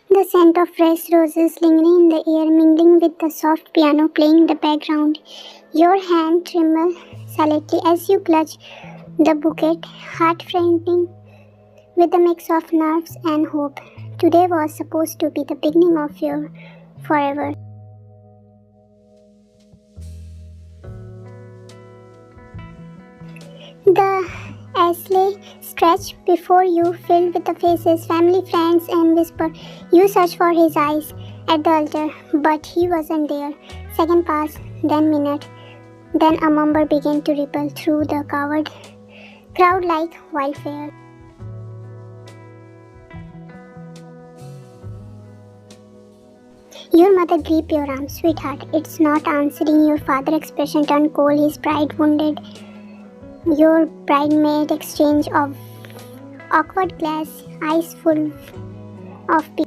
The scent of fresh roses lingering in the air, mingling with the soft piano playing in the background. Your hand trembles slightly as you clutch the bouquet, heart fainting with a mix of nerves and hope. Today was supposed to be the beginning of your forever. The Ashley stretched before you, filled with the faces, family, friends, and whispered. You searched for his eyes at the altar, but he wasn't there. Second passed, then minute, then a murmur began to ripple through the crowd like wildfire. Your mother gripped your arm. Sweetheart, it's not answering. Your father's expression turned cold, his pride wounded. Your bridesmaid exchange of awkward glass, eyes full of peace.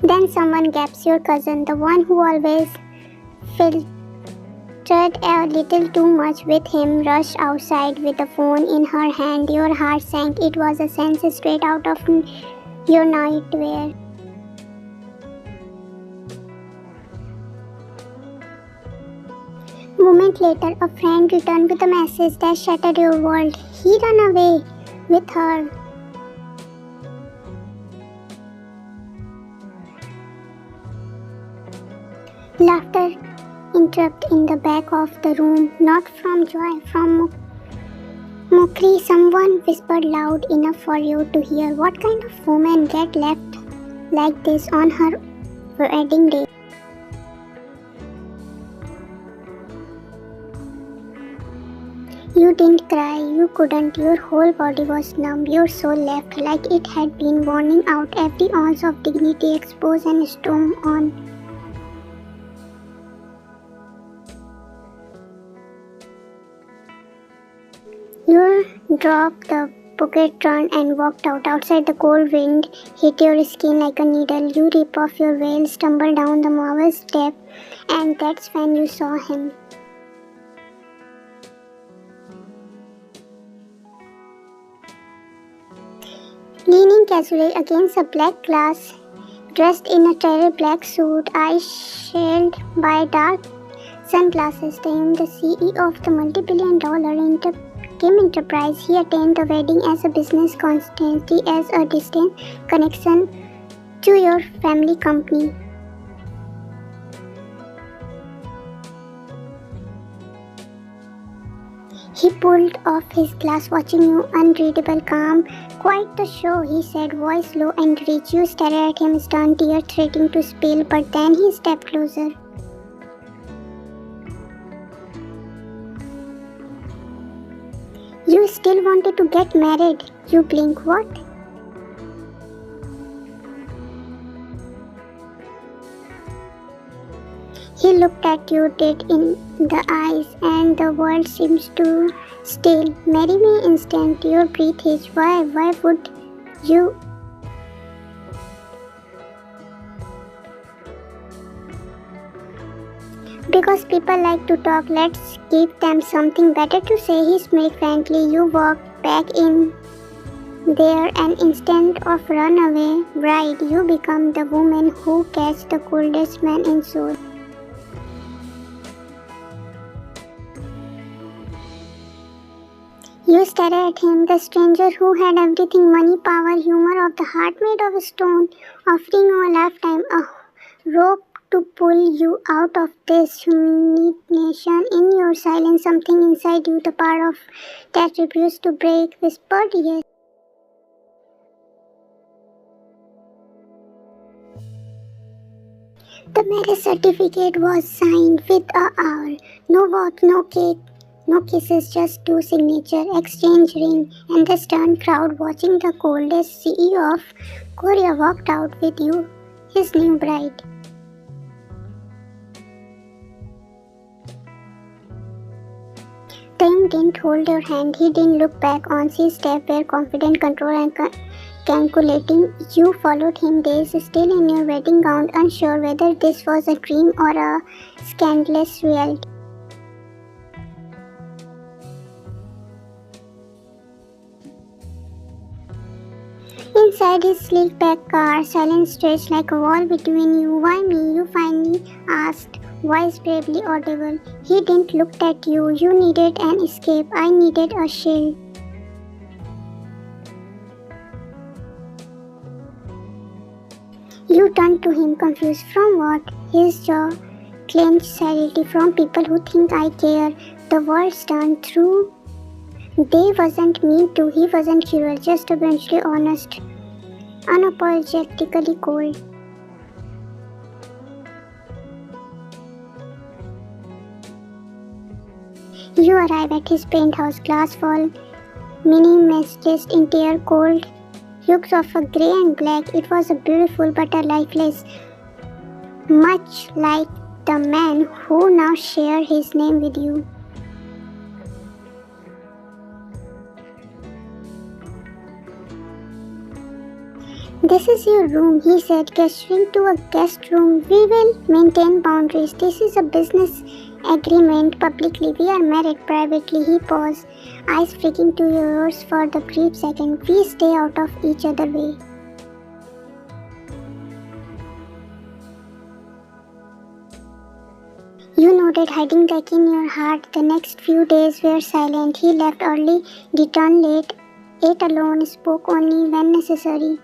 Then someone gaps, your cousin, the one who always filtered a little too much with him, rushed outside with the phone in her hand. Your heart sank. It was a sense straight out of your nightmare. A moment later, a friend returned with a message that shattered your world. He ran away with her. Laughter interrupted in the back of the room, not from joy, from mockery. Someone whispered loud enough for you to hear. What kind of woman get left like this on her wedding day? You didn't cry, you couldn't, your whole body was numb, your soul left like it had been burning out, every ounce of dignity exposed and storm on. You dropped the bouquet, turned and walked out. Outside, the cold wind hit your skin like a needle. You rip off your veil, stumble down the marble step, and that's when you saw him. Leaning casually against a black glass, dressed in a tattered black suit, eyes shaded by dark sunglasses, Taehyung, the CEO of the multi-billion-dollar Kim Enterprise. He attained the wedding as a business constantly as a distant connection to your family company. He pulled off his glass, watching you, unreadable calm. Quite the show, he said, voice low and rich. You stared at him, stunned, tears threatening to spill, but then he stepped closer. You still wanted to get married. You blink. What? He looked at you dead in the eyes, and the world seems to still. Marry me instant. Your breath hitched. Why? Why would you? Because people like to talk. Let's give them something better to say. He smiled frankly. You walked back in there, and instead of runaway bride, you become the woman who catches the coldest man in soul. You stared at him, the stranger who had everything, money, power, humor of the heart made of stone, offering you a lifetime, a rope to pull you out of this humiliation. In your silence, something inside you, the part of that refused to break, whispered yes. The marriage certificate was signed with a hour. No vote, no cake. No kisses, just two signatures, exchange ring, and the stunned crowd watching. The coldest CEO of Korea walked out with you, his new bride. Taehyung didn't hold your hand, he didn't look back. On his step were confident, control, and calculating. You followed him, days still in your wedding gown, unsure whether this was a dream or a scandalous reality. Inside his sleek back car, silence stretched like a wall between you. Why me? You finally asked, voice bravely audible. He didn't look at you. You needed an escape. I needed a shield. You turned to him, confused. From what? His jaw clenched silently. From people who think I care. The world's turned through. They wasn't mean to. He wasn't cruel. Just eventually honest. Unapologetically cold. You arrive at his penthouse, glass wall, minimalist interior, cold hues of a grey and black. It was a beautiful but a lifeless, much like the man who now shared his name with you. This is your room, he said, gesturing to a guest room. We will maintain boundaries. This is a business agreement publicly. We are married privately. He paused, eyes flicking to yours for the brief second. We stay out of each other's way. You nodded, hiding the ache in your heart. The next few days were silent. He left early, returned late, ate alone, spoke only when necessary.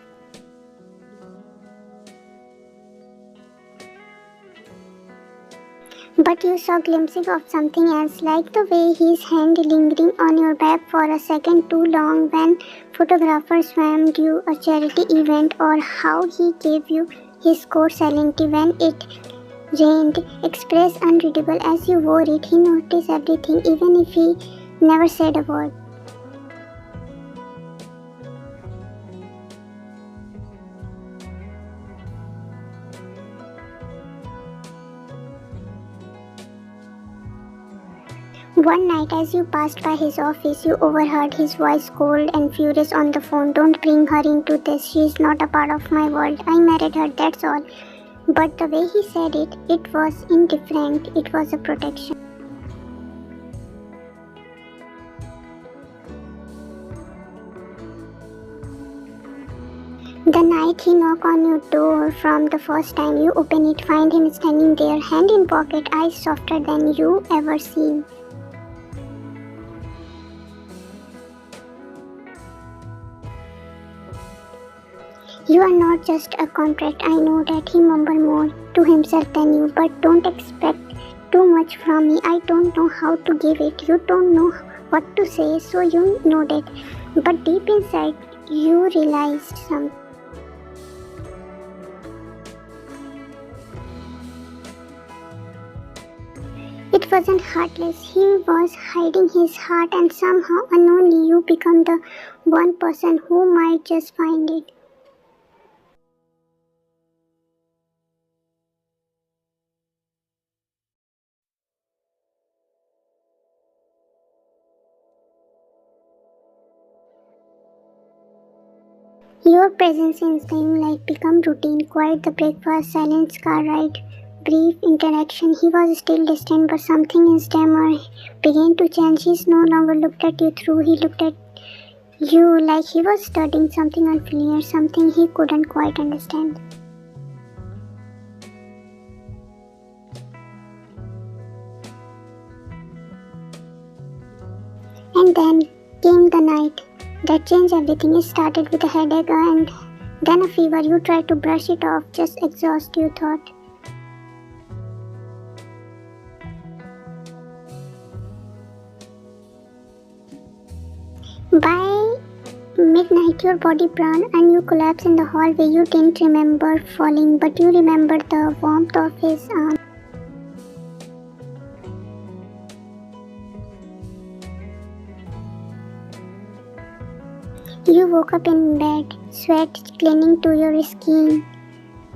But you saw glimpses of something else, like the way his hand lingering on your back for a second too long when photographers swam you a charity event, or how he gave you his coat silently when it rained, expressed unreadable as you wore it. He noticed everything, even if he never said a word. One night, as you passed by his office, you overheard his voice, cold and furious on the phone. Don't bring her into this. She is not a part of my world. I married her, that's all. But the way he said it, it was indifferent. It was a protection. The night he knocked on your door from the first time you open it, find him standing there, hand in pocket, eyes softer than you ever seen. You are not just a contract, I know that. He mumbled more to himself than you, but don't expect too much from me. I don't know how to give it. You don't know what to say, so you nodded. But deep inside, you realized something. It wasn't heartless. He was hiding his heart, and somehow unknowingly you become the one person who might just find it. Your presence in dim light became routine, quiet the breakfast, silent car ride, brief interaction. He was still distant, but something in his stammer began to change. He no longer looked at you through, he looked at you like he was studying something unfamiliar, something he couldn't quite understand. And then came the night that changed everything. It started with a headache and then a fever. You tried to brush it off, just exhaust, you thought. By midnight, your body burned and you collapsed in the hallway. You didn't remember falling, but you remembered the warmth of his arm. You woke up in bed, sweat clinging to your skin,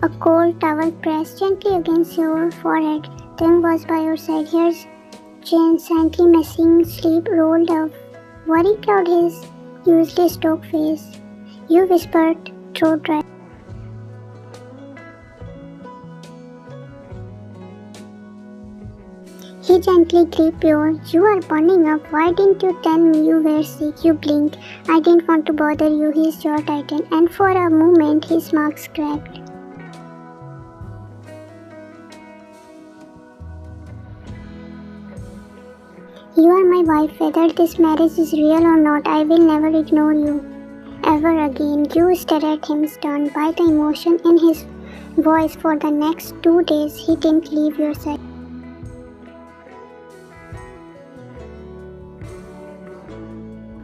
a cold towel pressed gently against your forehead. Taehyung was by your side. His chin silently messing, sleep rolled up. Worry clouded his usually stoic face. You whispered, throat dry. He gently gripped yours. You are burning up. Why didn't you tell me you were sick? You blinked. I didn't want to bother you. His jaw tightened, and for a moment his mouth cracked. You are my wife. Whether this marriage is real or not, I will never ignore you. Ever again. You stared at him, stunned by the emotion in his voice. For the next 2 days, he didn't leave your side.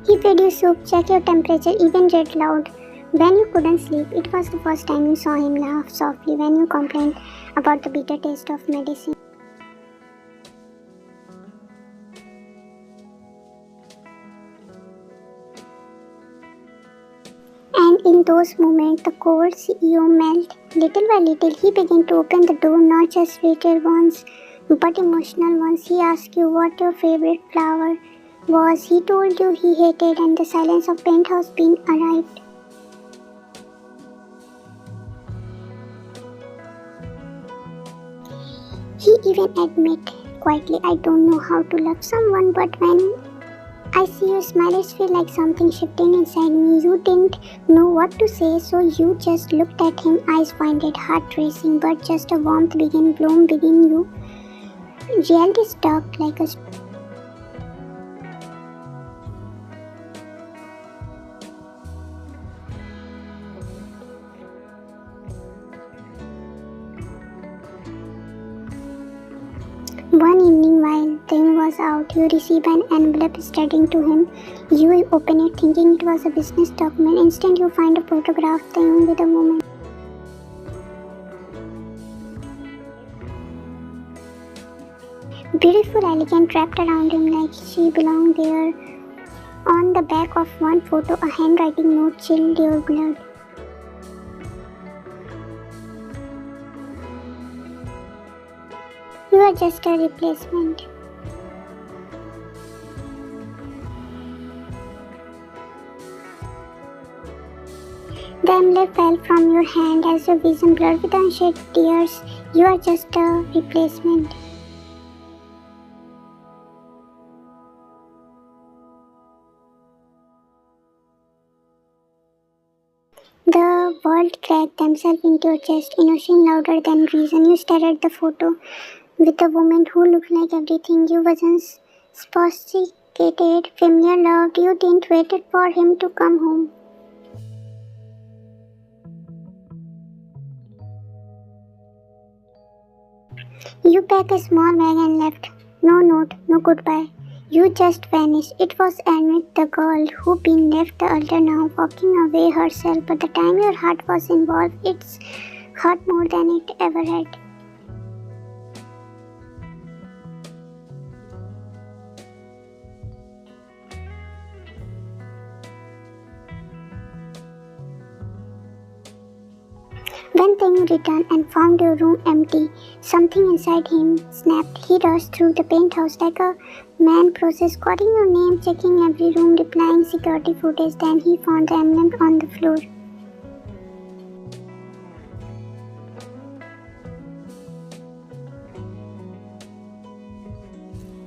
He fed you soup, checked your temperature, even read loud when you couldn't sleep. It was the first time you saw him laugh softly when you complained about the bitter taste of medicine. And in those moments, the cold CEO melted. Little by little, he began to open the door, not just retail ones, but emotional ones. He asked you what your favorite flower was. He told you he hated, and the silence of penthouse being arrived. He even admitted quietly, I don't know how to love someone, but when I see you smile, it feels like something shifting inside me. You didn't know what to say, so you just looked at him, eyes winded, heart racing, but just a warmth began bloom within you. Reality stuck like a One evening while Taehyung was out, you received an envelope stating to him. You open it thinking it was a business document. Instant you find a photograph of Taehyung with a woman. Beautiful, elegant, wrapped around him like she belonged there. On the back of one photo, a handwriting note chilled your blood. You are just a replacement. The envelope fell from your hand as your vision blurred with unshed tears. You are just a replacement. The world cracked themselves into your chest, emotion louder than reason. You stared at the photo with a woman who looked like everything you wasn't. Sophisticated, familiar, loved. You didn't wait for him to come home. You packed a small bag and left. No note, no goodbye. You just vanished. It was Annette, the girl who been left the altar now, walking away herself. But the time your heart was involved, it's hurt more than it ever had. When Taehyung returned and found your room empty, something inside him snapped. He rushed through the penthouse like a man process, calling your name, checking every room, replying security footage. Then he found the envelope on the floor.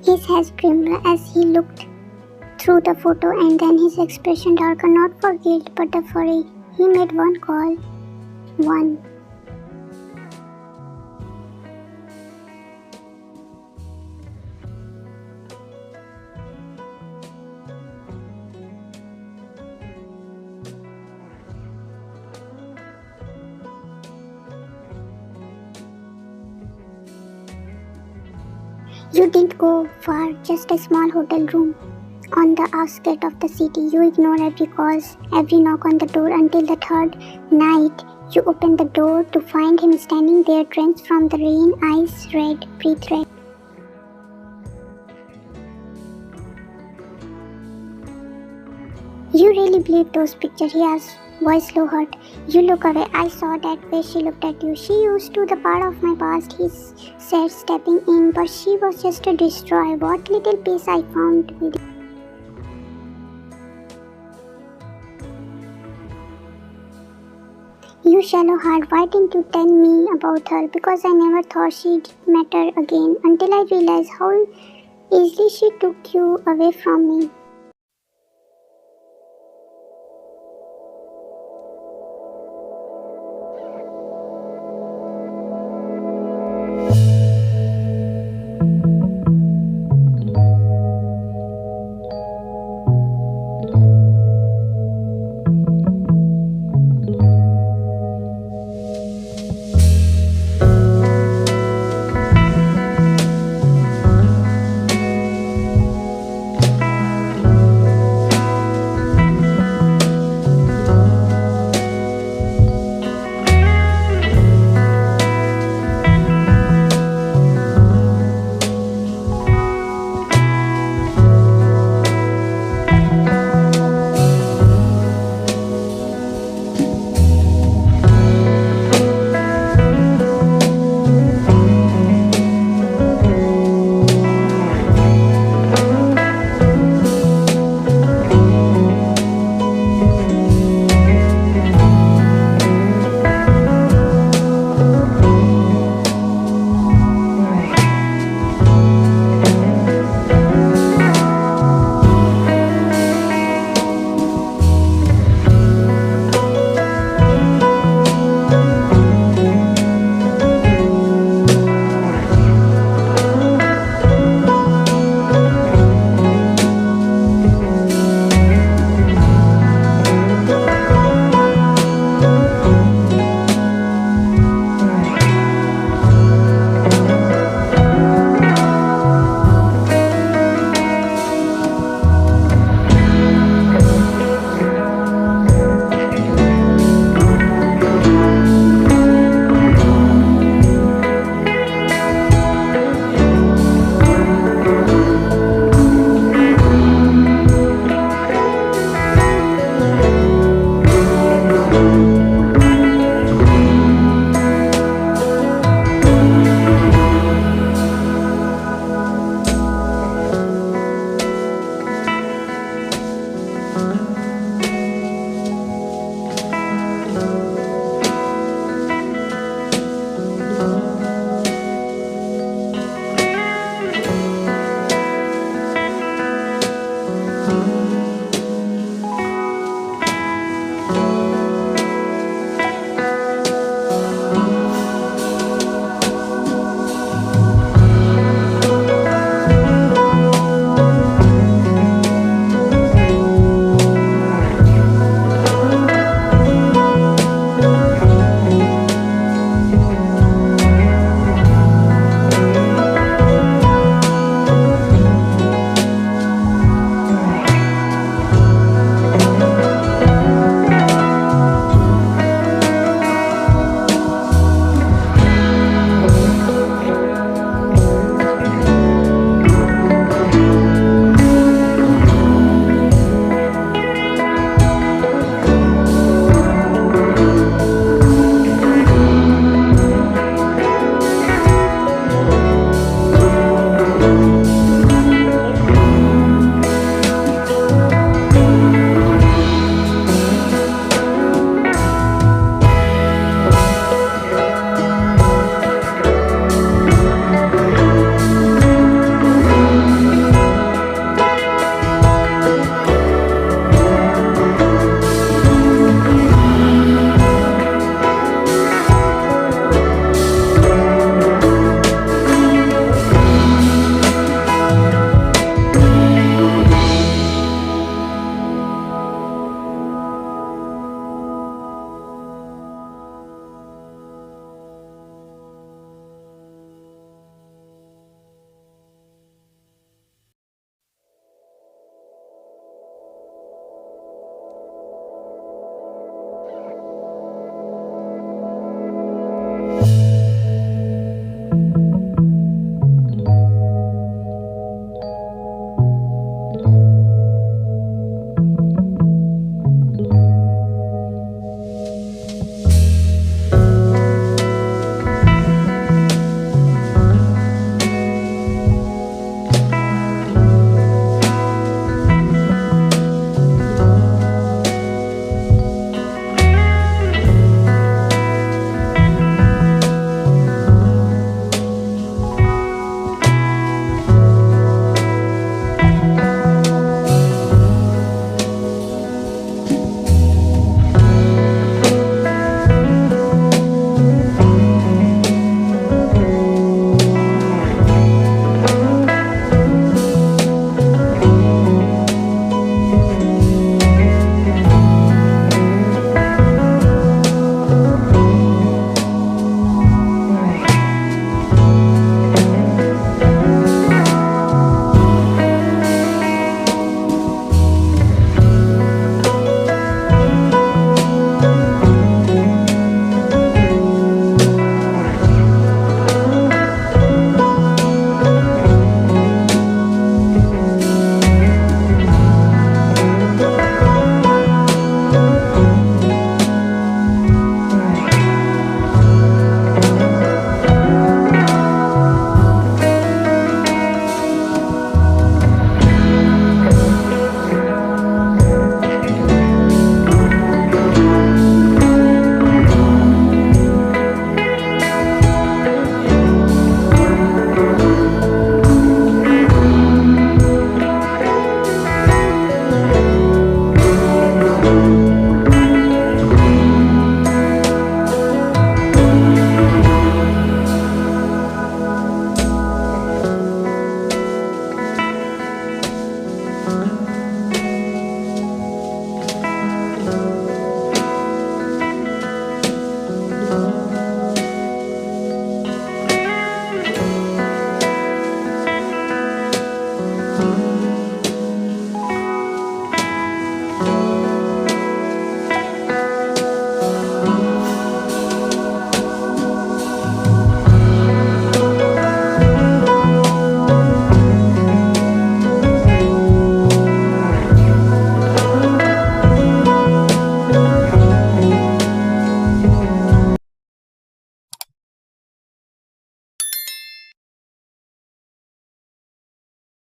His head trembled as he looked through the photo, and then his expression darkened, not for guilt but the fury. He made one call. One. You didn't go far, just a small hotel room on the outskirts of the city. You ignored every call, every knock on the door until the third night. You opened the door to find him standing there, drenched from the rain, eyes red, breath red. You really believe those pictures? He asked, voice low hurt. You look away. I saw that way she looked at you. She used to the part of my past, he said, stepping in, but she was just to destroy what little peace I found with you. You shallow heart, why didn't you tell me about her? Because I never thought she'd matter again until I realized how easily she took you away from me.